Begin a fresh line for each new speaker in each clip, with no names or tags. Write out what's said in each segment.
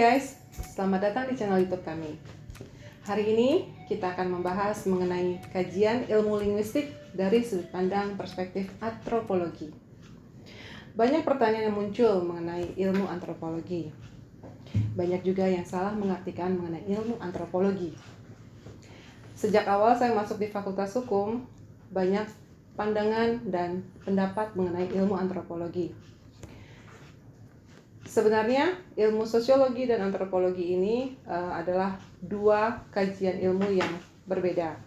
guys, selamat datang di channel YouTube kami. Hari ini kita akan membahas mengenai kajian ilmu linguistik dari sudut pandang perspektif antropologi. Banyak pertanyaan yang muncul mengenai ilmu antropologi. Banyak juga yang salah mengartikan mengenai ilmu antropologi. Sejak awal saya masuk di Fakultas Hukum, banyak pandangan dan pendapat mengenai ilmu antropologi. Sebenarnya ilmu sosiologi dan antropologi ini adalah dua kajian ilmu yang berbeda.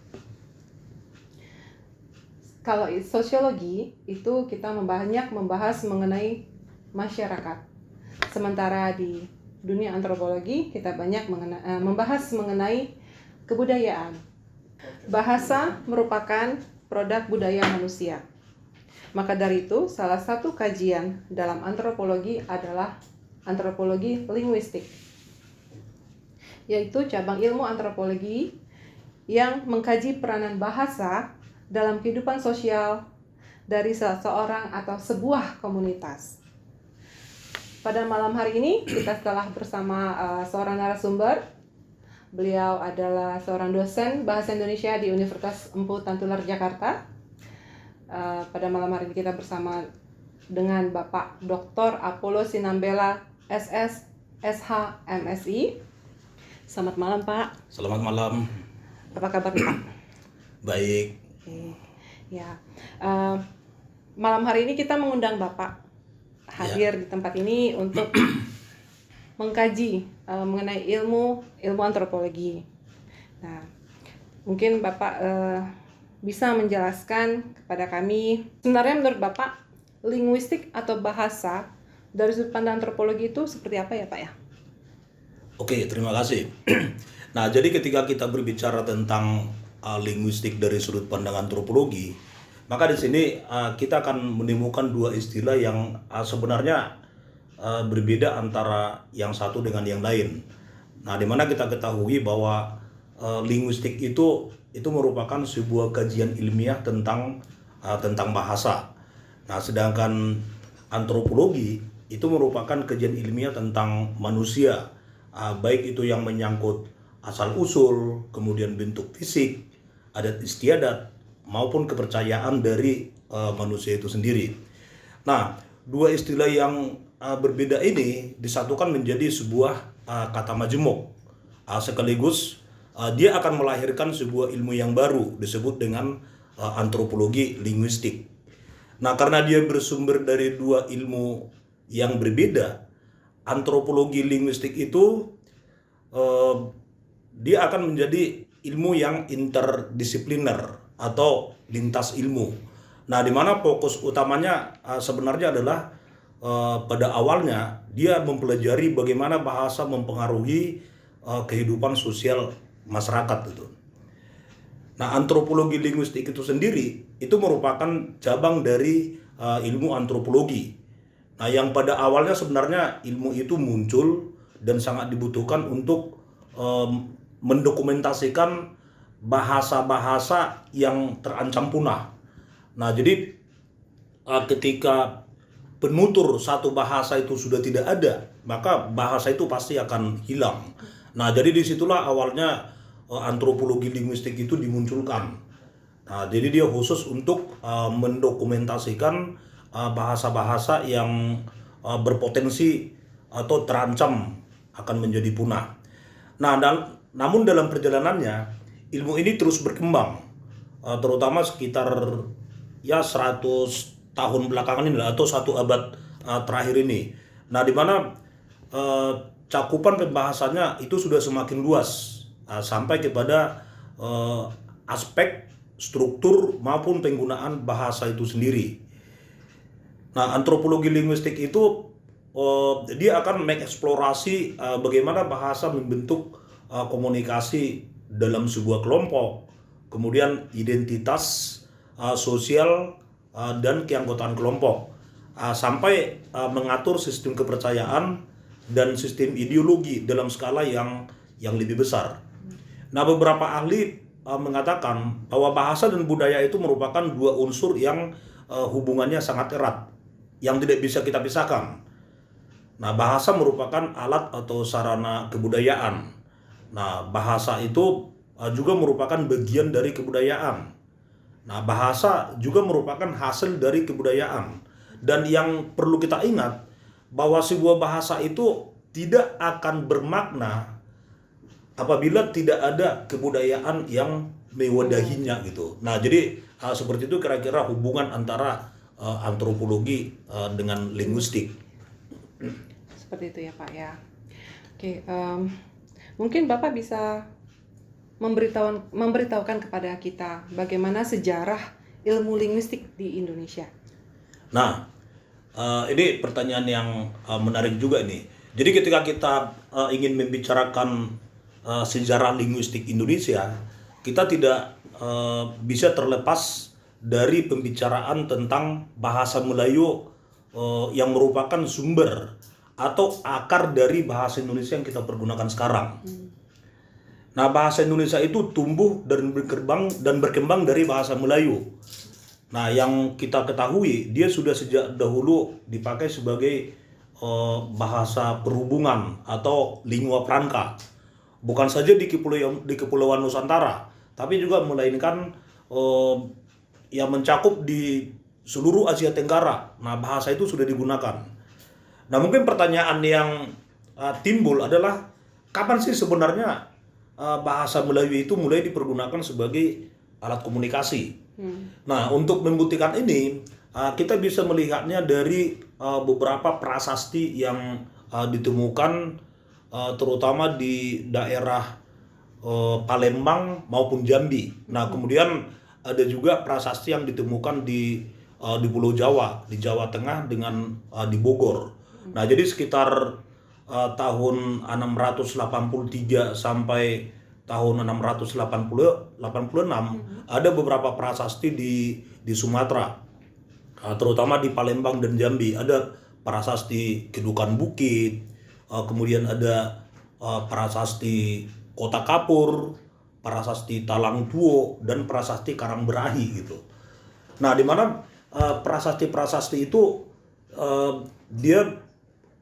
Kalau sosiologi itu kita banyak membahas mengenai masyarakat. Sementara di dunia antropologi kita banyak membahas mengenai kebudayaan. Bahasa merupakan produk budaya manusia. Maka dari itu salah satu kajian dalam antropologi adalah antropologi linguistik, yaitu cabang ilmu antropologi yang mengkaji peranan bahasa dalam kehidupan sosial dari seseorang atau sebuah komunitas. Pada malam hari ini kita telah bersama seorang narasumber. Beliau adalah seorang dosen bahasa Indonesia di Universitas Empu Tantular Jakarta. Pada malam hari ini kita bersama dengan Bapak Dr. Apollo Sinambela SS SH MSI. Selamat malam Pak.
Selamat malam.
Apa kabar Pak?
Baik.
Oke. Ya, malam hari ini kita mengundang Bapak hadir di tempat ini untuk mengkaji mengenai ilmu antropologi. Nah, mungkin Bapak bisa menjelaskan kepada kami, sebenarnya menurut Bapak linguistik atau bahasa dari sudut pandang antropologi itu seperti apa ya Pak ya?
Oke, terima kasih. Nah, jadi ketika kita berbicara tentang linguistik dari sudut pandang antropologi, maka di sini kita akan menemukan dua istilah yang sebenarnya berbeda antara yang satu dengan yang lain. Nah, di mana kita ketahui bahwa linguistik itu merupakan sebuah kajian ilmiah tentang bahasa. Nah, sedangkan antropologi itu merupakan kajian ilmiah tentang manusia, baik itu yang menyangkut asal-usul, kemudian bentuk fisik, adat istiadat, maupun kepercayaan dari manusia itu sendiri. Nah, dua istilah yang berbeda ini disatukan menjadi sebuah kata majemuk. Sekaligus dia akan melahirkan sebuah ilmu yang baru disebut dengan antropologi linguistik. Nah, karena dia bersumber dari dua ilmu yang berbeda, antropologi linguistik itu dia akan menjadi ilmu yang interdisipliner atau lintas ilmu. Nah, di mana fokus utamanya sebenarnya adalah pada awalnya dia mempelajari bagaimana bahasa mempengaruhi kehidupan sosial masyarakat itu. Nah, antropologi linguistik itu sendiri itu merupakan cabang dari ilmu antropologi. Nah, yang pada awalnya sebenarnya ilmu itu muncul dan sangat dibutuhkan untuk mendokumentasikan bahasa-bahasa yang terancam punah. Nah, jadi ketika penutur satu bahasa itu sudah tidak ada, maka bahasa itu pasti akan hilang. Nah, jadi disitulah awalnya antropologi linguistik itu dimunculkan. Nah, jadi dia khusus untuk mendokumentasikan bahasa-bahasa yang berpotensi atau terancam akan menjadi punah. Nah, namun dalam perjalanannya ilmu ini terus berkembang, terutama sekitar 100 tahun belakangan ini atau 1 abad terakhir ini. Nah, di mana cakupan pembahasannya itu sudah semakin luas sampai kepada aspek struktur maupun penggunaan bahasa itu sendiri. Nah, antropologi linguistik itu dia akan mengeksplorasi bagaimana bahasa membentuk komunikasi dalam sebuah kelompok, kemudian identitas sosial dan keanggotaan kelompok, sampai mengatur sistem kepercayaan dan sistem ideologi dalam skala yang lebih besar. Nah, beberapa ahli mengatakan bahwa bahasa dan budaya itu merupakan dua unsur yang hubungannya sangat erat, yang tidak bisa kita pisahkan. Nah, bahasa merupakan alat atau sarana kebudayaan. Nah, bahasa itu juga merupakan bagian dari kebudayaan. Nah, bahasa juga merupakan hasil dari kebudayaan. Dan yang perlu kita ingat bahwa sebuah bahasa itu tidak akan bermakna apabila tidak ada kebudayaan yang mewadahinya gitu. Nah, jadi seperti itu kira-kira hubungan antara antropologi dengan linguistik.
Seperti itu ya Pak ya. Oke, mungkin Bapak bisa memberitahukan kepada kita bagaimana sejarah ilmu linguistik di Indonesia.
Nah, ini pertanyaan yang menarik juga nih. Jadi ketika kita ingin membicarakan sejarah linguistik Indonesia, kita tidak bisa terlepas dari pembicaraan tentang bahasa Melayu yang merupakan sumber atau akar dari bahasa Indonesia yang kita pergunakan sekarang. Nah, bahasa Indonesia itu tumbuh dan berkembang dari bahasa Melayu. Nah, yang kita ketahui, dia sudah sejak dahulu dipakai sebagai bahasa perhubungan atau lingua franca. Bukan saja di Kepulauan Nusantara, tapi juga melainkan yang mencakup di seluruh Asia Tenggara. Nah, bahasa itu sudah digunakan. Nah, mungkin pertanyaan yang timbul adalah kapan sih sebenarnya bahasa Melayu itu mulai dipergunakan sebagai alat komunikasi. Nah, untuk membuktikan ini, kita bisa melihatnya dari beberapa prasasti yang ditemukan terutama di daerah Palembang maupun Jambi. Nah, kemudian ada juga prasasti yang ditemukan di Pulau Jawa, di Jawa Tengah dengan di Bogor. Nah, jadi sekitar tahun 683 sampai tahun 686 ada beberapa prasasti di Sumatera, terutama di Palembang dan Jambi. Ada prasasti Kedukan Bukit, kemudian ada prasasti Kota Kapur, prasasti Talang Tuo, dan prasasti Karangberahi gitu. Nah, di mana prasasti-prasasti itu dia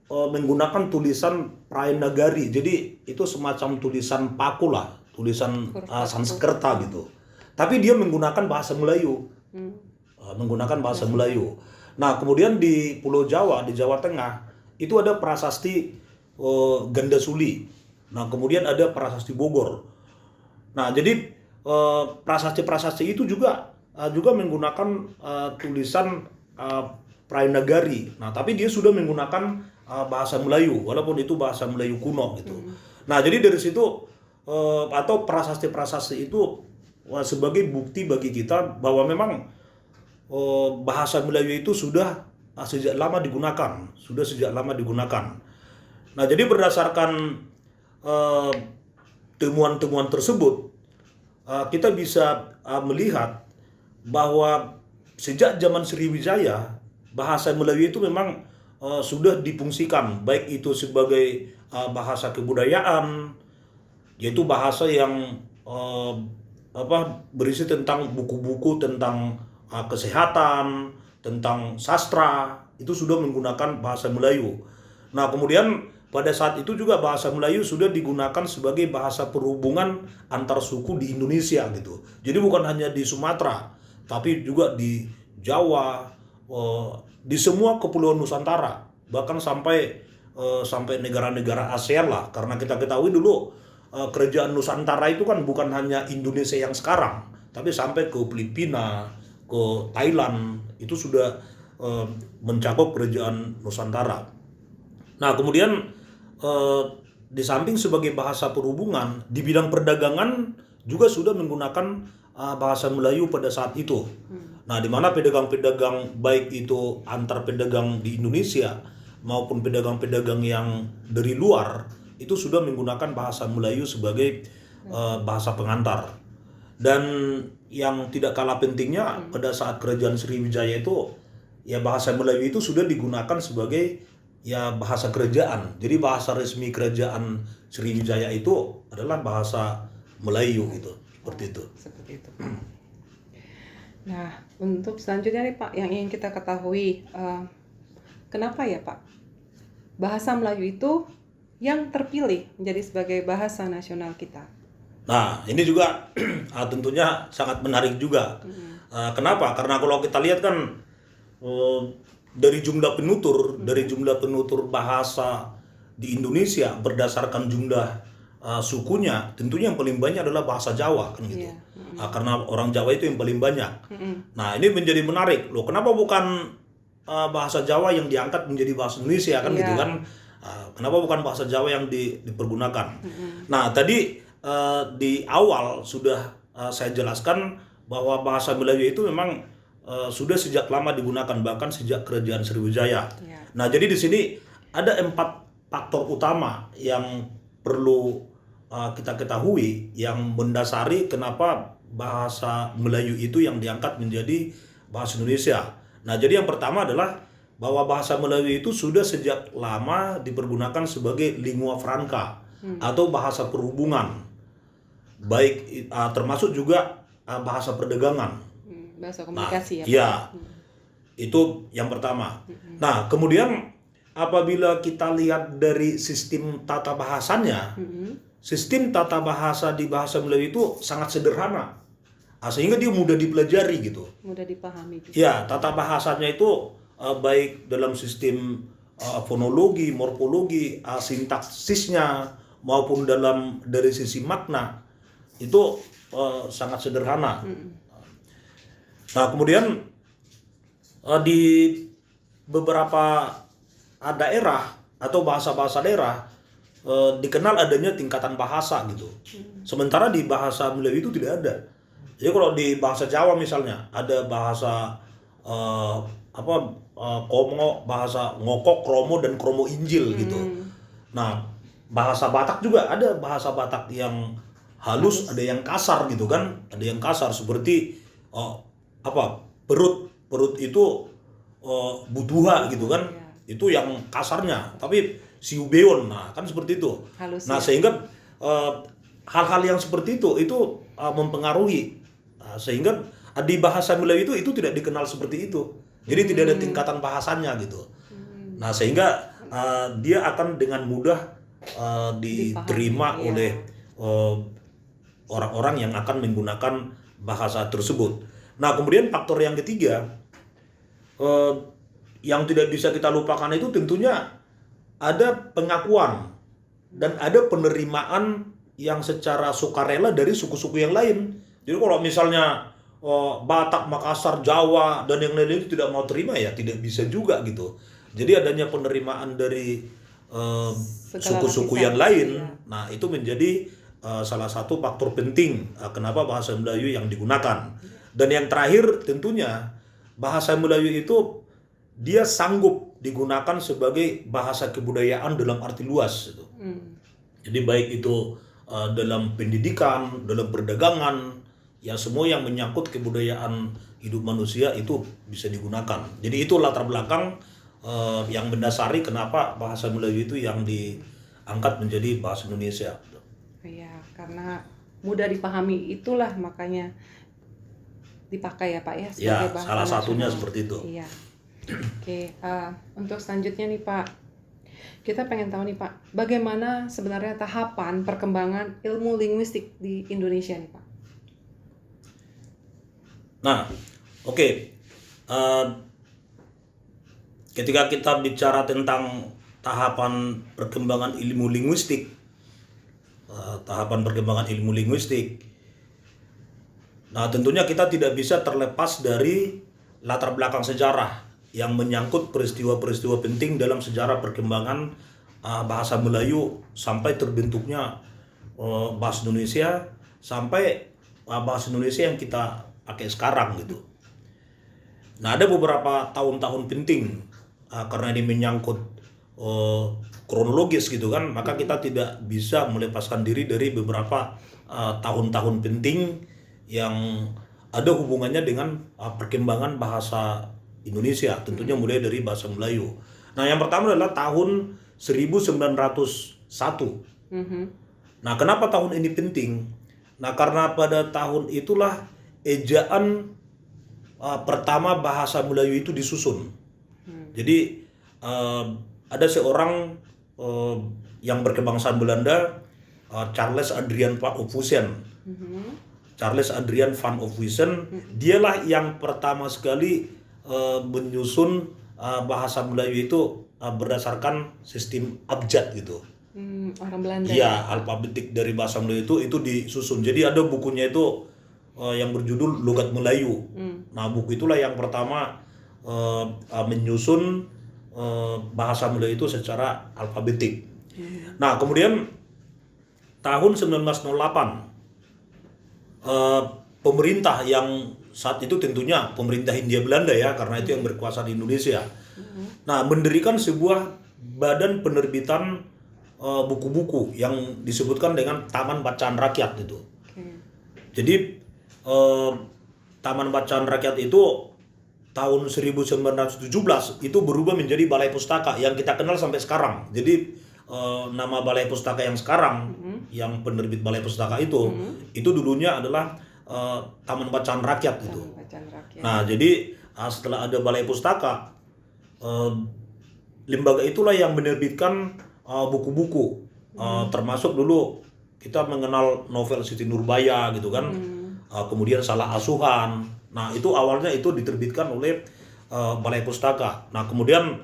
menggunakan tulisan Praenagari. Jadi itu semacam tulisan paku lah, tulisan Sanskerta gitu. Tapi dia menggunakan bahasa Melayu. Menggunakan bahasa Melayu. Nah, kemudian di Pulau Jawa, di Jawa Tengah, itu ada prasasti Gandasuli. Nah, kemudian ada prasasti Bogor. Nah, jadi prasasti-prasasti itu juga menggunakan tulisan Praenagari. Nah, tapi dia sudah menggunakan bahasa Melayu, walaupun itu bahasa Melayu kuno gitu. Nah, jadi dari situ atau prasasti-prasasti itu sebagai bukti bagi kita bahwa memang bahasa Melayu itu sudah sejak lama digunakan. Nah, jadi berdasarkan temuan-temuan tersebut, kita bisa melihat bahwa sejak zaman Sriwijaya bahasa Melayu itu memang sudah difungsikan, baik itu sebagai bahasa kebudayaan, yaitu bahasa yang berisi tentang buku-buku tentang kesehatan, tentang sastra, itu sudah menggunakan bahasa Melayu. Nah, kemudian pada saat itu juga bahasa Melayu sudah digunakan sebagai bahasa perhubungan antar suku di Indonesia gitu. Jadi bukan hanya di Sumatera, tapi juga di Jawa, di semua kepulauan Nusantara, bahkan sampai negara-negara ASEAN lah. Karena kita ketahui dulu kerajaan Nusantara itu kan bukan hanya Indonesia yang sekarang, tapi sampai ke Filipina, ke Thailand, itu sudah mencakup kerajaan Nusantara. Nah, kemudian di samping sebagai bahasa perhubungan, di bidang perdagangan juga sudah menggunakan bahasa Melayu pada saat itu. Nah, di mana pedagang-pedagang baik itu antar pedagang di Indonesia maupun pedagang-pedagang yang dari luar itu sudah menggunakan bahasa Melayu sebagai bahasa pengantar. Dan yang tidak kalah pentingnya pada saat kerajaan Sriwijaya itu, ya bahasa Melayu itu sudah digunakan sebagai ya bahasa kerajaan. Jadi bahasa resmi kerajaan Sriwijaya itu adalah bahasa Melayu gitu, seperti itu.
Seperti itu. Nah, untuk selanjutnya nih Pak, yang ingin kita ketahui, kenapa ya Pak bahasa Melayu itu yang terpilih menjadi sebagai bahasa nasional kita?
Nah, ini juga tentunya sangat menarik juga. Kenapa? Karena kalau kita lihat kan eh, dari jumlah penutur bahasa di Indonesia berdasarkan jumlah sukunya, tentunya yang paling banyak adalah bahasa Jawa kan gitu.
Iya.
Karena orang Jawa itu yang paling banyak. Nah, ini menjadi menarik. Loh, kenapa bukan bahasa Jawa yang diangkat menjadi bahasa Indonesia kan gitu
Iya.
kan? Kenapa bukan bahasa Jawa yang dipergunakan? Nah, tadi di awal sudah saya jelaskan bahwa bahasa Melayu itu memang sudah sejak lama digunakan, bahkan sejak Kerajaan Sriwijaya.
Iya.
Nah, jadi di sini ada 4 faktor utama yang perlu kita ketahui yang mendasari kenapa bahasa Melayu itu yang diangkat menjadi bahasa Indonesia. Nah, jadi yang pertama adalah bahwa bahasa Melayu itu sudah sejak lama dipergunakan sebagai lingua franca atau bahasa perhubungan, baik termasuk juga bahasa perdagangan.
Bahasa
Nah,
komunikasi ya.
ya, itu yang pertama. Nah, kemudian apabila kita lihat dari sistem tata bahasanya, sistem tata bahasa di bahasa Melayu itu sangat sederhana, sehingga dia mudah dipelajari gitu.
Mudah dipahami juga.
Ya, tata bahasanya itu baik dalam sistem fonologi, morfologi, sintaksisnya maupun dari sisi makna itu sangat sederhana. Nah, kemudian di beberapa daerah atau bahasa-bahasa daerah dikenal adanya tingkatan bahasa gitu. Sementara di bahasa Melayu itu tidak ada. Jadi kalau di bahasa Jawa misalnya ada bahasa Komo, bahasa Ngokok, Kromo dan Kromo Injil gitu. Nah, bahasa Batak juga ada bahasa Batak yang halus, ada yang kasar gitu kan. Ada yang kasar seperti perut itu butuha gitu kan. Itu yang kasarnya. Tapi siubeon, nah kan seperti itu.
Halus,
nah,
ya.
sehingga hal-hal yang seperti itu mempengaruhi. Sehingga di bahasa Melayu itu tidak dikenal seperti itu. Jadi tidak ada tingkatan bahasanya gitu. Nah, sehingga dia akan dengan mudah diterima
Dipahami,
oleh orang-orang yang akan menggunakan bahasa tersebut. Nah, kemudian faktor yang ketiga yang tidak bisa kita lupakan itu tentunya ada pengakuan dan ada penerimaan yang secara sukarela dari suku-suku yang lain. Jadi kalau misalnya Batak, Makassar, Jawa dan yang lain itu tidak mau terima, ya tidak bisa juga gitu. Jadi adanya penerimaan dari suku-suku yang lain.
Ya.
Nah, itu menjadi salah satu faktor penting kenapa bahasa Melayu yang digunakan. Dan yang terakhir tentunya bahasa Melayu itu dia sanggup digunakan sebagai bahasa kebudayaan dalam arti luas gitu. Jadi baik itu dalam pendidikan, dalam perdagangan, ya semua yang menyangkut kebudayaan hidup manusia itu bisa digunakan. Jadi itu latar belakang yang mendasari kenapa bahasa Melayu itu yang diangkat menjadi bahasa Indonesia.
Iya, karena mudah dipahami, itulah makanya dipakai ya Pak ya sebagai bahasa
salah satunya
nasional.
seperti itu.
Iya. Oke, untuk selanjutnya nih Pak, kita pengen tahu nih Pak, bagaimana sebenarnya tahapan perkembangan ilmu linguistik di Indonesia nih Pak?
Nah, oke. Ketika kita bicara tentang tahapan perkembangan ilmu linguistik, nah tentunya kita tidak bisa terlepas dari latar belakang sejarah yang menyangkut peristiwa-peristiwa penting dalam sejarah perkembangan bahasa Melayu sampai terbentuknya bahasa Indonesia, sampai bahasa Indonesia yang kita pakai sekarang gitu. Nah, ada beberapa tahun-tahun penting karena ini menyangkut kronologis gitu kan, maka kita tidak bisa melepaskan diri dari beberapa tahun-tahun penting yang ada hubungannya dengan perkembangan bahasa Indonesia, tentunya mulai dari bahasa Melayu. Nah, yang pertama adalah tahun 1901. Nah, kenapa tahun ini penting? Nah, karena pada tahun itulah ejaan pertama bahasa Melayu itu disusun. Jadi ada seorang yang berkebangsaan Belanda, Charles Adrian van Ophusen. Charles Adrian van Ophusen, dialah yang pertama sekali menyusun bahasa Melayu itu berdasarkan sistem abjad gitu.
Orang Belanda.
Iya, alfabetik dari bahasa Melayu itu disusun. Jadi ada bukunya itu yang berjudul Logat Melayu. Nah, buku itulah yang pertama menyusun bahasa Melayu itu secara alfabetik. Nah, kemudian tahun 1908 pemerintah yang saat itu tentunya pemerintah Hindia Belanda ya, karena itu yang berkuasa di Indonesia. Nah, mendirikan sebuah badan penerbitan buku-buku yang disebutkan dengan Taman Bacaan Rakyat itu. Jadi Taman Bacaan Rakyat itu tahun 1917 itu berubah menjadi Balai Pustaka yang kita kenal sampai sekarang. Jadi nama Balai Pustaka yang sekarang, yang penerbit Balai Pustaka itu dulunya adalah Taman Bacaan Rakyat itu. Nah, jadi setelah ada Balai Pustaka, lembaga itulah yang menerbitkan buku-buku, termasuk dulu kita mengenal novel Siti Nurbaya gitu kan, kemudian Salah Asuhan. Nah, itu awalnya itu diterbitkan oleh Balai Pustaka. Nah, kemudian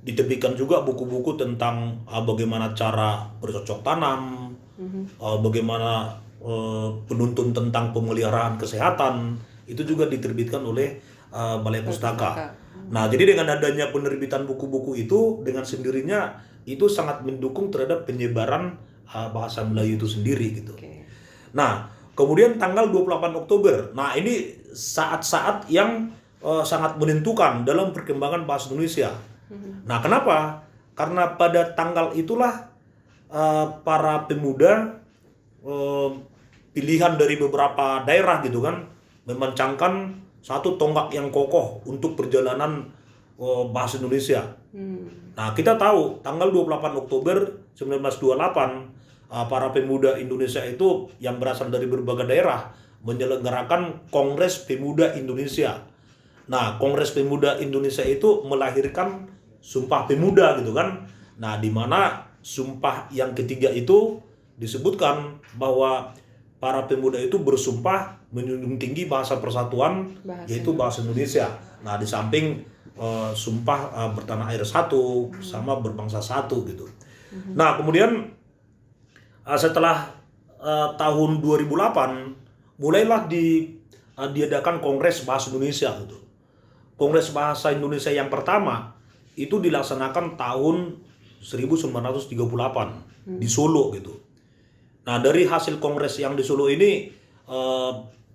diterbitkan juga buku-buku tentang bagaimana cara bercocok tanam, bagaimana penuntun tentang pemeliharaan kesehatan, itu juga diterbitkan oleh Balai Pustaka. Nah, jadi dengan adanya penerbitan buku-buku itu, dengan sendirinya itu sangat mendukung terhadap penyebaran bahasa Melayu itu sendiri gitu. Nah, kemudian tanggal 28 Oktober, nah ini saat-saat yang sangat menentukan dalam perkembangan bahasa Indonesia. Nah, kenapa? Karena pada tanggal itulah para pemuda pilihan dari beberapa daerah gitu kan memencangkan satu tonggak yang kokoh untuk perjalanan bahasa Indonesia. Nah, kita tahu tanggal 28 Oktober 1928 para pemuda Indonesia itu yang berasal dari berbagai daerah menyelenggarakan Kongres Pemuda Indonesia. Nah, Kongres Pemuda Indonesia itu melahirkan Sumpah Pemuda gitu kan. Nah, di mana sumpah yang ketiga itu disebutkan bahwa para pemuda itu bersumpah menjunjung tinggi bahasa persatuan, yaitu bahasa Indonesia. Nah, di samping sumpah bertanah air satu, sama berbangsa satu gitu. Nah, kemudian setelah tahun 2008 mulailah diadakan Kongres Bahasa Indonesia gitu. Kongres Bahasa Indonesia yang pertama itu dilaksanakan tahun 1938 di Solo gitu. Nah, dari hasil kongres yang di Solo ini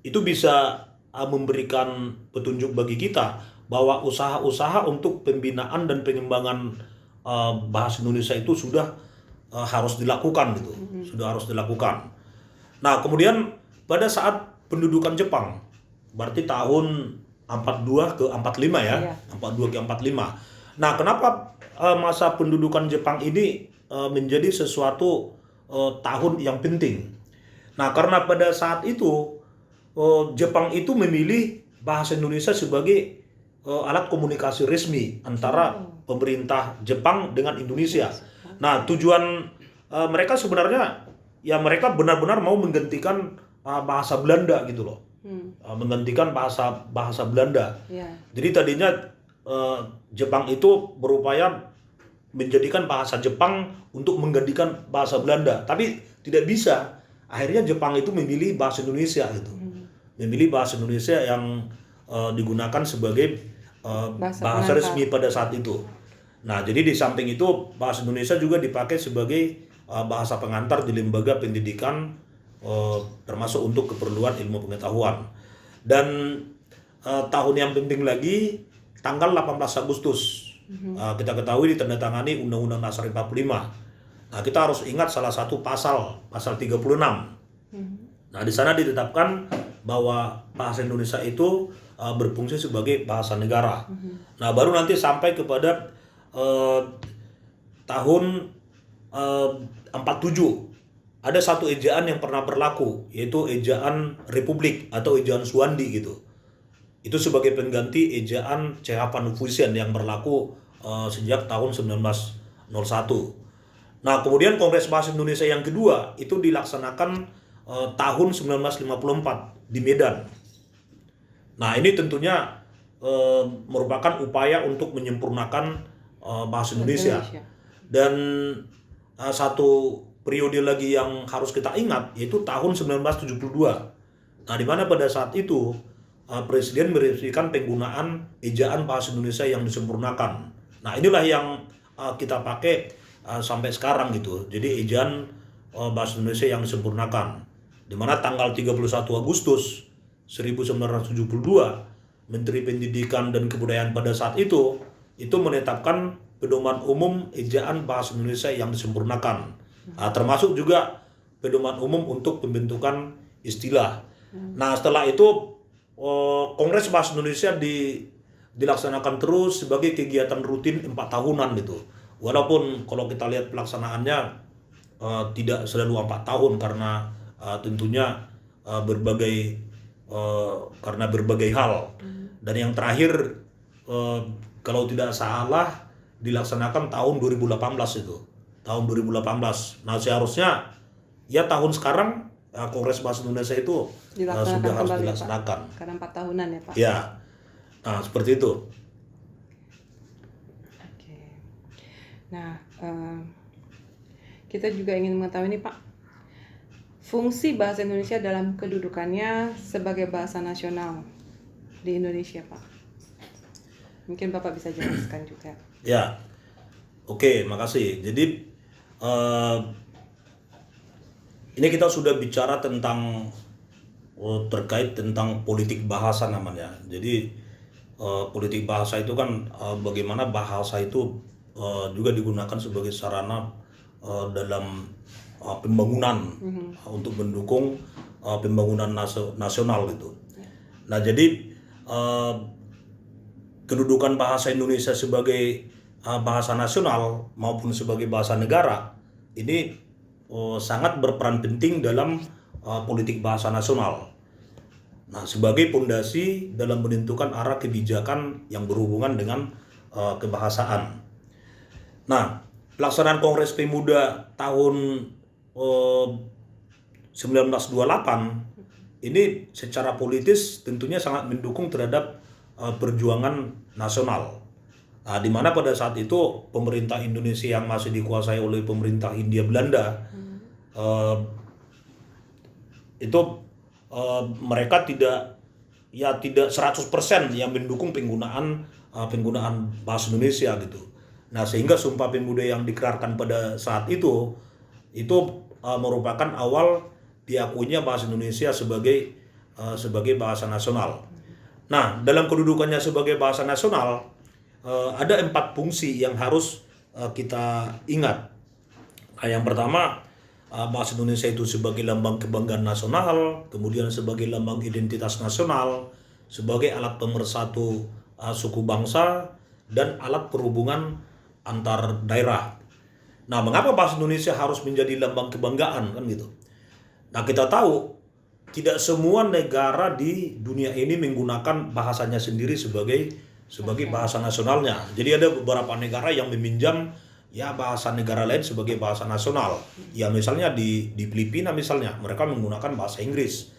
itu bisa memberikan petunjuk bagi kita bahwa usaha-usaha untuk pembinaan dan pengembangan bahasa Indonesia itu sudah harus dilakukan gitu, sudah harus dilakukan. Nah, kemudian pada saat pendudukan Jepang, berarti tahun 42 ke 45 ya, 42 ke 45. Nah, kenapa masa pendudukan Jepang ini menjadi sesuatu tahun yang penting? Nah, karena pada saat itu Jepang itu memilih bahasa Indonesia sebagai alat komunikasi resmi antara pemerintah Jepang dengan Indonesia. Nah, tujuan mereka sebenarnya ya mereka benar-benar mau menggantikan bahasa Belanda gitu loh, menggantikan bahasa Belanda. Jadi tadinya Jepang itu berupaya menjadikan bahasa Jepang untuk menggantikan bahasa Belanda, tapi tidak bisa. Akhirnya Jepang itu memilih bahasa Indonesia gitu, memilih bahasa Indonesia yang digunakan sebagai bahasa resmi pada saat itu. Nah, jadi di samping itu bahasa Indonesia juga dipakai sebagai bahasa pengantar di lembaga pendidikan, termasuk untuk keperluan ilmu pengetahuan. Dan tahun yang penting lagi, tanggal 18 Agustus kita ketahui ditandatangani Undang-Undang Dasar 45. Nah, kita harus ingat salah satu pasal 36. Nah, di sana ditetapkan bahwa bahasa Indonesia itu berfungsi sebagai bahasa negara. Nah, baru nanti sampai kepada tahun 47 ada satu ejaan yang pernah berlaku, yaitu ejaan Republik atau ejaan Suwandi gitu. Itu sebagai pengganti ejaan CH Van Ophusen yang berlaku sejak tahun 1901. Nah, kemudian Kongres Bahasa Indonesia yang kedua itu dilaksanakan tahun 1954 di Medan. Nah, ini tentunya merupakan upaya untuk menyempurnakan bahasa Indonesia. Dan satu periode lagi yang harus kita ingat yaitu tahun 1972. Nah, di mana pada saat itu Presiden meresmikan penggunaan ejaan bahasa Indonesia yang disempurnakan. Nah, inilah yang kita pakai sampai sekarang gitu. Jadi ejaan bahasa Indonesia yang disempurnakan. Di mana tanggal 31 Agustus 1972 Menteri Pendidikan dan Kebudayaan pada saat itu menetapkan pedoman umum ejaan bahasa Indonesia yang disempurnakan. Termasuk juga pedoman umum untuk pembentukan istilah. Nah, setelah itu Kongres Bahasa Indonesia dilaksanakan terus sebagai kegiatan rutin 4 tahunan gitu. Walaupun kalau kita lihat pelaksanaannya tidak selalu 4 tahun karena tentunya karena berbagai hal. Dan yang terakhir kalau tidak salah dilaksanakan tahun 2018 itu. Tahun 2018. Nah, seharusnya ya tahun sekarang Kongres Bahasa Indonesia itu sudah harus dilaksanakan.
Ya, karena 4 tahunan ya Pak.
Ya, nah seperti itu.
Oke. Nah, kita juga ingin mengetahui nih Pak, fungsi bahasa Indonesia dalam kedudukannya sebagai bahasa nasional di Indonesia Pak. Mungkin Bapak bisa jelaskan juga.
Ya, oke, makasih. Jadi ini kita sudah bicara tentang terkait tentang politik bahasa namanya. Jadi politik bahasa itu kan bagaimana bahasa itu juga digunakan sebagai sarana dalam pembangunan untuk mendukung pembangunan nasional gitu. Nah, jadi kedudukan bahasa Indonesia sebagai bahasa nasional maupun sebagai bahasa negara ini sangat berperan penting dalam politik bahasa nasional. Nah, sebagai pondasi dalam menentukan arah kebijakan yang berhubungan dengan kebahasaan. Nah, pelaksanaan Kongres Pemuda tahun 1928 ini secara politis tentunya sangat mendukung terhadap perjuangan nasional. Nah, di mana pada saat itu pemerintah Indonesia yang masih dikuasai oleh pemerintah Hindia Belanda itu mereka tidak 100% yang mendukung penggunaan bahasa Indonesia gitu. Nah, sehingga Sumpah Pemuda yang dikeluarkan pada saat itu merupakan awal diakuinya bahasa Indonesia sebagai bahasa nasional. Nah, dalam kedudukannya sebagai bahasa nasional ada 4 fungsi yang harus kita ingat. Nah, yang pertama, bahasa Indonesia itu sebagai lambang kebanggaan nasional, kemudian sebagai lambang identitas nasional, sebagai alat pemersatu suku bangsa, dan alat perhubungan antar daerah. Nah, mengapa bahasa Indonesia harus menjadi lambang kebanggaan kan gitu? Nah, kita tahu tidak semua negara di dunia ini menggunakan bahasanya sendiri sebagai bahasa nasionalnya. Jadi ada beberapa negara yang meminjam bahasa negara lain sebagai bahasa nasional. Ya, misalnya di Filipina misalnya mereka menggunakan bahasa Inggris.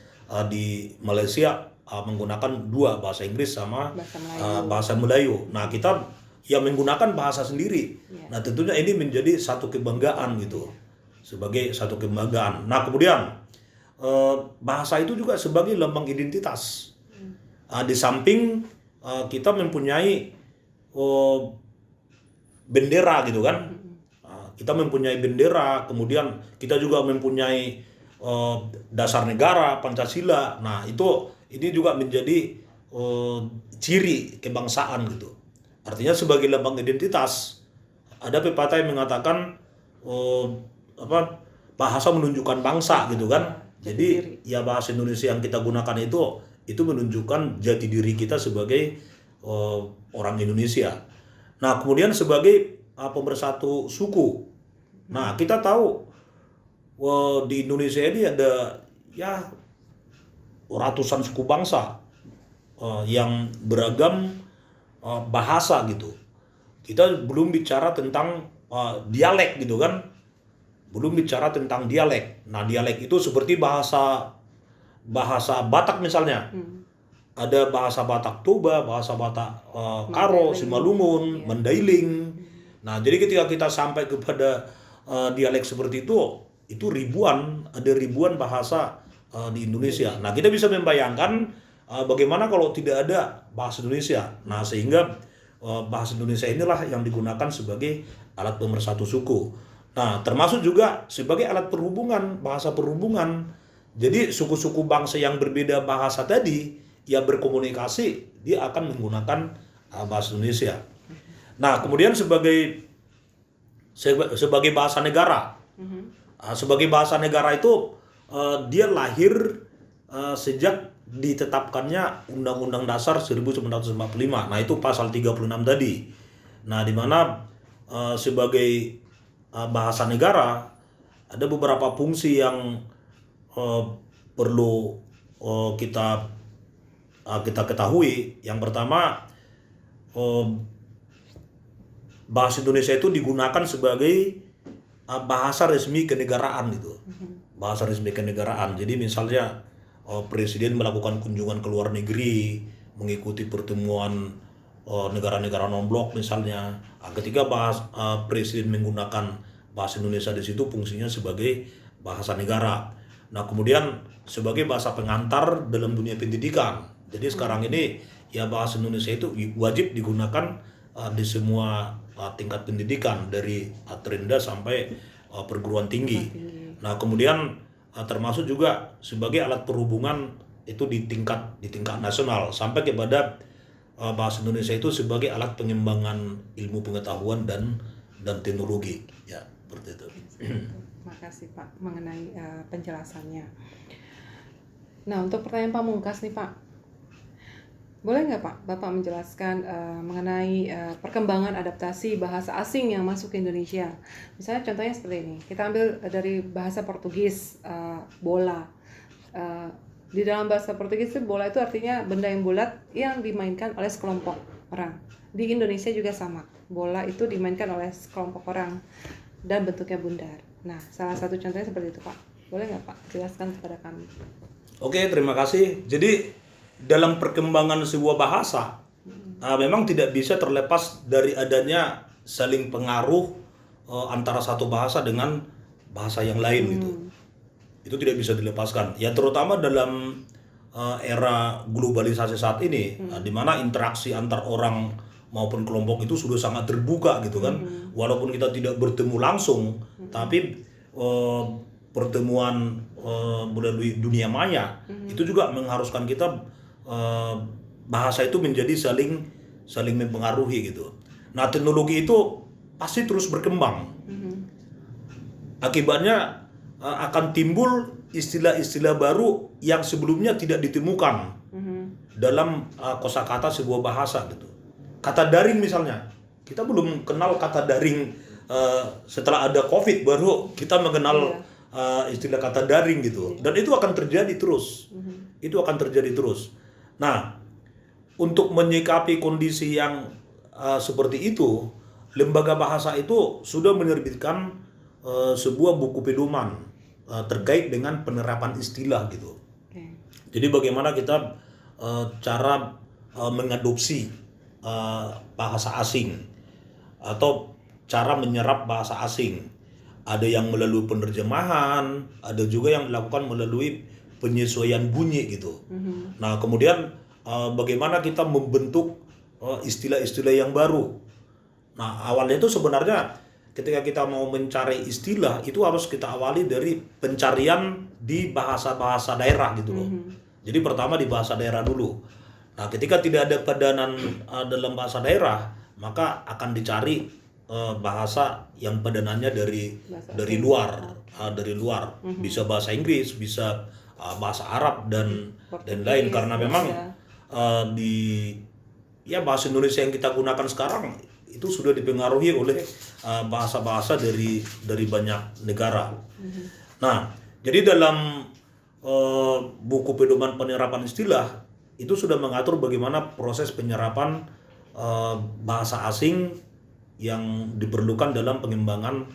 Di Malaysia menggunakan 2 bahasa Inggris sama bahasa Melayu. Nah, kita yang menggunakan bahasa sendiri. Nah, tentunya ini menjadi satu kebanggaan gitu. Sebagai satu kebanggaan. Nah, kemudian bahasa itu juga sebagai lambang identitas. Di samping kita mempunyai bendera gitu kan. Kita mempunyai bendera, kemudian kita juga mempunyai dasar negara Pancasila. Nah, ini juga menjadi ciri kebangsaan gitu. Artinya sebagai lambang identitas. Ada pepatah yang mengatakan bahasa menunjukkan bangsa gitu kan. Jadi ya bahasa Indonesia yang kita gunakan itu menunjukkan jati diri kita sebagai orang Indonesia. Nah, kemudian sebagai pemersatu suku. Nah, kita tahu di Indonesia ini ada ratusan suku bangsa yang beragam bahasa gitu. kita belum bicara tentang dialek gitu kan, belum bicara tentang dialek. Nah, dialek itu seperti bahasa Batak misalnya. Ada bahasa Batak Toba, bahasa Batak Karo, Simalungun, Mandailing. Nah, jadi ketika kita sampai kepada dialek seperti itu ada ribuan bahasa di Indonesia. Nah, kita bisa membayangkan bagaimana kalau tidak ada bahasa Indonesia. Nah, sehingga bahasa Indonesia inilah yang digunakan sebagai alat pemersatu suku. Nah, termasuk juga sebagai alat perhubungan, bahasa perhubungan. Jadi suku-suku bangsa yang berbeda bahasa tadi, ya berkomunikasi, dia akan menggunakan bahasa Indonesia. Nah, kemudian sebagai bahasa negara, sebagai bahasa negara itu dia lahir sejak ditetapkannya Undang-Undang Dasar 1945. Nah, itu pasal 36 tadi. Nah, di mana sebagai bahasa negara ada beberapa fungsi yang perlu kita ketahui. Yang pertama, bahasa Indonesia itu digunakan sebagai bahasa resmi kenegaraan gitu. Bahasa resmi kenegaraan. Jadi misalnya presiden melakukan kunjungan ke luar negeri, mengikuti pertemuan negara-negara non-blok misalnya. Ketika presiden menggunakan bahasa Indonesia di situ, fungsinya sebagai bahasa negara. Nah, kemudian sebagai bahasa pengantar dalam dunia pendidikan. Jadi sekarang ini ya bahasa Indonesia itu wajib digunakan di semua tingkat pendidikan, dari terendah sampai perguruan tinggi. Nah, kemudian termasuk juga sebagai alat perhubungan itu di tingkat nasional, sampai kepada bahasa Indonesia itu sebagai alat pengembangan ilmu pengetahuan dan teknologi. Ya, seperti itu.
Terima kasih Pak mengenai penjelasannya. Nah, untuk pertanyaan pamungkas nih Pak, boleh nggak Pak Bapak menjelaskan mengenai perkembangan adaptasi bahasa asing yang masuk ke Indonesia? Misalnya contohnya seperti ini, kita ambil dari bahasa Portugis, bola. Di dalam bahasa Portugis itu bola itu artinya benda yang bulat yang dimainkan oleh sekelompok orang. Di Indonesia juga sama, bola itu dimainkan oleh sekelompok orang dan bentuknya bundar. Nah, salah satu contohnya seperti itu Pak. Boleh nggak Pak jelaskan kepada kami?
Oke, terima kasih. Jadi dalam perkembangan sebuah bahasa memang tidak bisa terlepas dari adanya saling pengaruh antara satu bahasa dengan bahasa yang lain gitu. Itu tidak bisa dilepaskan. Ya, terutama dalam era globalisasi saat ini, di mana interaksi antar orang maupun kelompok itu sudah sangat terbuka gitu kan. Walaupun kita tidak bertemu langsung, tapi pertemuan melalui dunia maya itu juga mengharuskan kita bahasa itu menjadi saling mempengaruhi gitu. Nah, teknologi itu pasti terus berkembang. Akibatnya akan timbul istilah-istilah baru yang sebelumnya tidak ditemukan dalam kosakata sebuah bahasa gitu. Kata daring misalnya, kita belum kenal kata daring setelah ada COVID baru kita mengenal istilah kata daring gitu. Dan itu akan terjadi terus. Itu akan terjadi terus. Nah, untuk menyikapi kondisi yang seperti itu, lembaga bahasa itu sudah menerbitkan sebuah buku pedoman terkait dengan penerapan istilah gitu. Jadi bagaimana kita cara mengadopsi bahasa asing atau cara menyerap bahasa asing. Ada yang melalui penerjemahan, ada juga yang dilakukan melalui penyesuaian bunyi gitu. Nah, kemudian bagaimana kita membentuk istilah-istilah yang baru. Nah, awalnya itu sebenarnya ketika kita mau mencari istilah itu harus kita awali dari pencarian di bahasa-bahasa daerah gitu loh. Jadi pertama di bahasa daerah dulu. Nah, ketika tidak ada padanan dalam bahasa daerah, maka akan dicari bahasa yang padanannya dari luar, bisa bahasa Inggris, bisa bahasa Arab dan lain, karena memang bahasa Indonesia yang kita gunakan sekarang itu sudah dipengaruhi oleh bahasa-bahasa dari banyak negara. Nah, jadi dalam buku pedoman penerapan istilah itu sudah mengatur bagaimana proses penyerapan bahasa asing yang diperlukan dalam pengembangan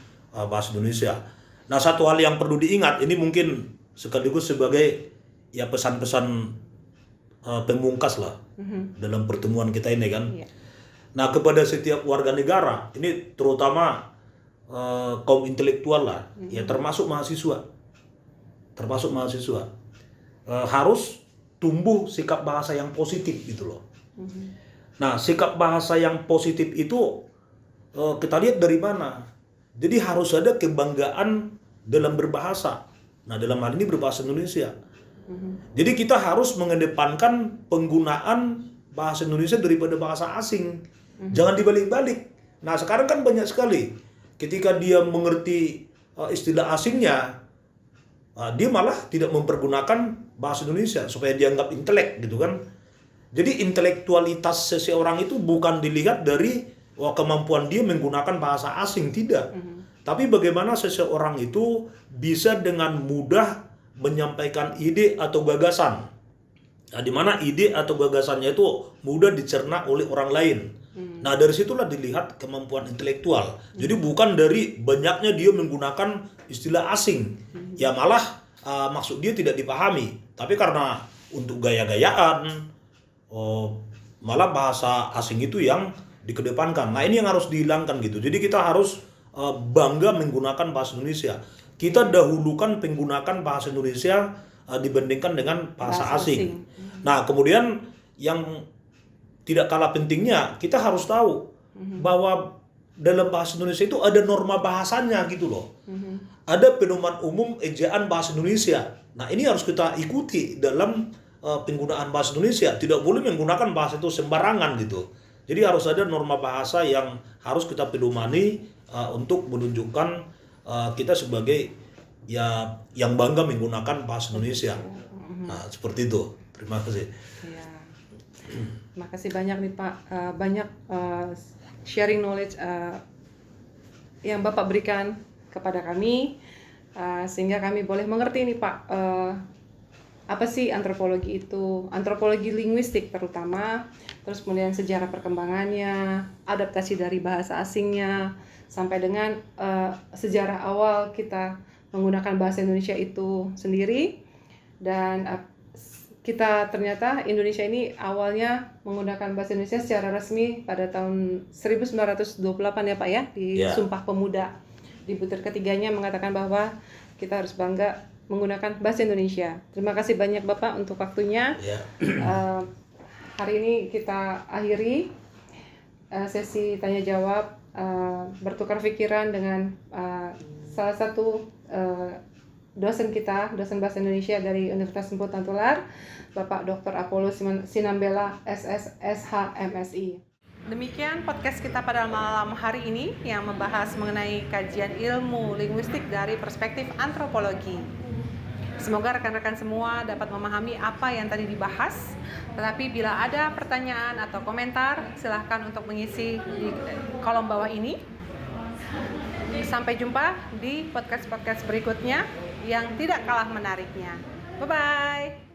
bahasa Indonesia. Nah, satu hal yang perlu diingat, ini mungkin sekaligus sebagai ya pesan-pesan pemungkas lah dalam pertemuan kita ini kan.
Iya.
Nah, kepada setiap warga negara, ini terutama kaum intelektual lah, ya termasuk mahasiswa, harus tumbuh sikap bahasa yang positif gitu loh. Nah, sikap bahasa yang positif itu kita lihat dari mana? Jadi harus ada kebanggaan dalam berbahasa. Nah, dalam hal ini berbahasa Indonesia. Jadi kita harus mengedepankan penggunaan bahasa Indonesia daripada bahasa asing. Jangan dibalik-balik. Nah, sekarang kan banyak sekali ketika dia mengerti istilah asingnya, dia malah tidak mempergunakan bahasa Indonesia supaya dianggap intelek gitu kan. Jadi intelektualitas seseorang itu bukan dilihat dari kemampuan dia menggunakan bahasa asing, tidak. Tapi bagaimana seseorang itu bisa dengan mudah menyampaikan ide atau gagasan. Nah, di mana ide atau gagasannya itu mudah dicerna oleh orang lain. Nah, dari situlah dilihat kemampuan intelektual. Jadi bukan dari banyaknya dia menggunakan istilah asing. Ya malah maksud dia tidak dipahami. Tapi karena untuk gaya-gayaan, malah bahasa asing itu yang dikedepankan. Nah, ini yang harus dihilangkan gitu. Jadi kita harus bangga menggunakan bahasa Indonesia. Kita dahulukan penggunaan bahasa Indonesia dibandingkan dengan bahasa asing. Nah, kemudian yang tidak kalah pentingnya, kita harus tahu bahwa dalam bahasa Indonesia itu ada norma bahasanya gitu loh. Ada pedoman umum ejaan bahasa Indonesia. Nah, ini harus kita ikuti dalam penggunaan bahasa Indonesia. Tidak boleh menggunakan bahasa itu sembarangan gitu. Jadi harus ada norma bahasa yang harus kita pedomani untuk menunjukkan kita sebagai ya yang bangga menggunakan bahasa Indonesia. Nah, seperti itu. Terima kasih.
Ya. Terima kasih banyak nih Pak, banyak sharing knowledge yang Bapak berikan kepada kami, sehingga kami boleh mengerti nih Pak, apa sih antropologi itu, antropologi linguistik terutama, terus kemudian sejarah perkembangannya, adaptasi dari bahasa asingnya, sampai dengan sejarah awal kita menggunakan bahasa Indonesia itu sendiri. Dan kita ternyata Indonesia ini awalnya menggunakan bahasa Indonesia secara resmi pada tahun 1928 ya Pak ya, di Sumpah Pemuda. Di butir ketiganya mengatakan bahwa kita harus bangga menggunakan bahasa Indonesia. Terima kasih banyak Bapak untuk waktunya. Hari ini kita akhiri sesi tanya jawab, bertukar pikiran dengan salah satu dosen kita, dosen bahasa Indonesia dari Universitas Semputan Tular, Bapak Dr. Apollo Sinambela, SSSH, MSI. Demikian podcast kita pada malam hari ini yang membahas mengenai kajian ilmu linguistik dari perspektif antropologi. Semoga rekan-rekan semua dapat memahami apa yang tadi dibahas. Tetapi bila ada pertanyaan atau komentar, silahkan untuk mengisi di kolom bawah ini. Sampai jumpa di podcast-podcast berikutnya yang tidak kalah menariknya. Bye-bye.